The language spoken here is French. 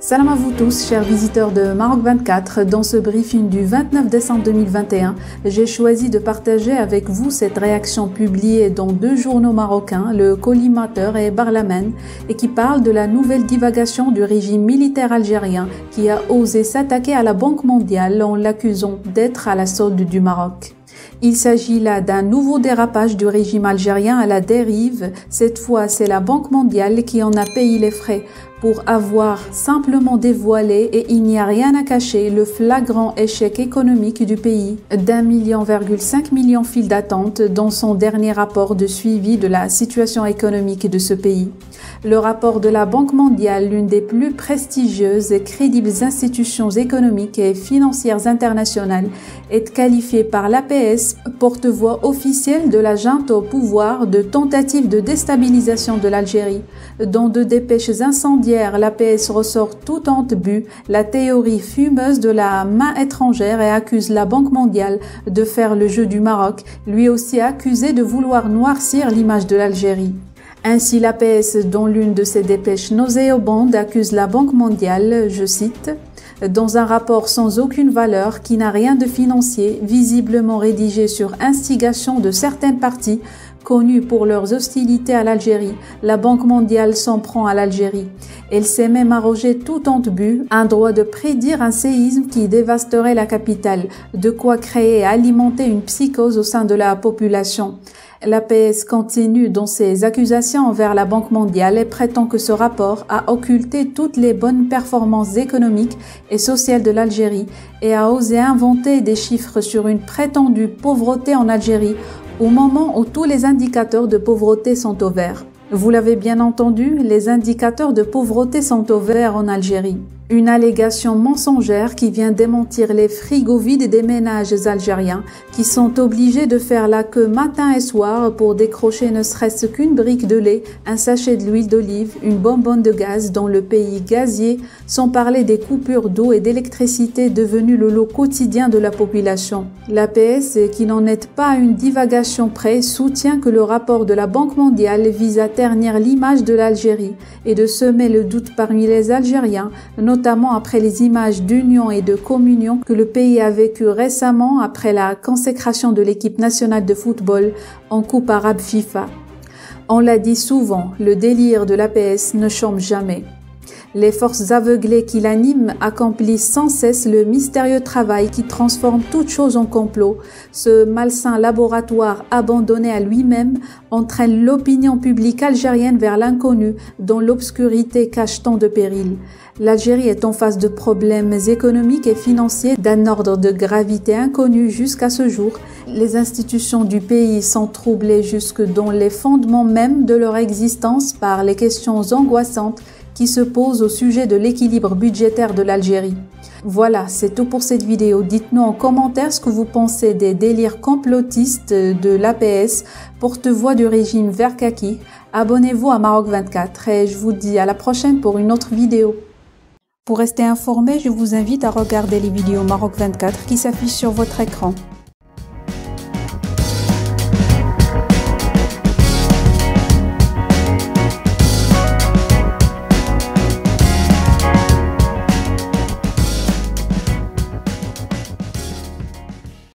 Salam à vous tous, chers visiteurs de Maroc 24. Dans ce briefing du 29 décembre 2021, j'ai choisi de partager avec vous cette réaction publiée dans deux journaux marocains, le Collimateur et Barlaman, et qui parle de la nouvelle divagation du régime militaire algérien qui a osé s'attaquer à la Banque mondiale en l'accusant d'être à la solde du Maroc. Il s'agit là d'un nouveau dérapage du régime algérien à la dérive. Cette fois, c'est la Banque mondiale qui en a payé les frais pour avoir simplement dévoilé, et il n'y a rien à cacher, le flagrant échec économique du pays d'1,5 million files d'attente dans son dernier rapport de suivi de la situation économique de ce pays. Le rapport de la Banque mondiale, l'une des plus prestigieuses et crédibles institutions économiques et financières internationales, est qualifié par l'APS, porte-voix officielle de la junte au pouvoir, de tentative de déstabilisation de l'Algérie. Dans deux dépêches incendiaires, l'APS ressort tout en but la théorie fumeuse de la main étrangère et accuse la Banque mondiale de faire le jeu du Maroc, lui aussi accusé de vouloir noircir l'image de l'Algérie. Ainsi, l'APS, dans l'une de ses dépêches nauséabondes, accuse la Banque mondiale, je cite, « dans un rapport sans aucune valeur qui n'a rien de financier, visiblement rédigé sur instigation de certaines parties, connue pour leurs hostilités à l'Algérie, la Banque mondiale s'en prend à l'Algérie. Elle s'est même arrogé tout en but un droit de prédire un séisme qui dévasterait la capitale, de quoi créer et alimenter une psychose au sein de la population. L'APS continue dans ses accusations envers la Banque mondiale et prétend que ce rapport a occulté toutes les bonnes performances économiques et sociales de l'Algérie et a osé inventer des chiffres sur une prétendue pauvreté en Algérie au moment où tous les indicateurs de pauvreté sont au vert. Vous l'avez bien entendu, les indicateurs de pauvreté sont au vert en Algérie. Une allégation mensongère qui vient démentir les frigos vides des ménages algériens qui sont obligés de faire la queue matin et soir pour décrocher ne serait-ce qu'une brique de lait, un sachet d'huile d'olive, une bonbonne de gaz dans le pays gazier, sans parler des coupures d'eau et d'électricité devenues le lot quotidien de la population. L'APS, qui n'en est pas à une divagation près, soutient que le rapport de la Banque mondiale vise à ternir l'image de l'Algérie et de semer le doute parmi les Algériens, notamment après les images d'union et de communion que le pays a vécues récemment après la consécration de l'équipe nationale de football en Coupe arabe FIFA. On l'a dit souvent, le délire de l'APS ne chôme jamais. Les forces aveuglées qui l'animent accomplissent sans cesse le mystérieux travail qui transforme toute chose en complot. Ce malsain laboratoire abandonné à lui-même entraîne l'opinion publique algérienne vers l'inconnu dont l'obscurité cache tant de périls. L'Algérie est en face de problèmes économiques et financiers d'un ordre de gravité inconnu jusqu'à ce jour. Les institutions du pays sont troublées jusque dans les fondements même de leur existence par les questions angoissantes qui se posent au sujet de l'équilibre budgétaire de l'Algérie. Voilà, c'est tout pour cette vidéo. Dites-nous en commentaire ce que vous pensez des délires complotistes de l'APS, porte-voix du régime vert kaki. Abonnez-vous à Maroc 24 et je vous dis à la prochaine pour une autre vidéo. Pour rester informé, je vous invite à regarder les vidéos Maroc 24 qui s'affichent sur votre écran.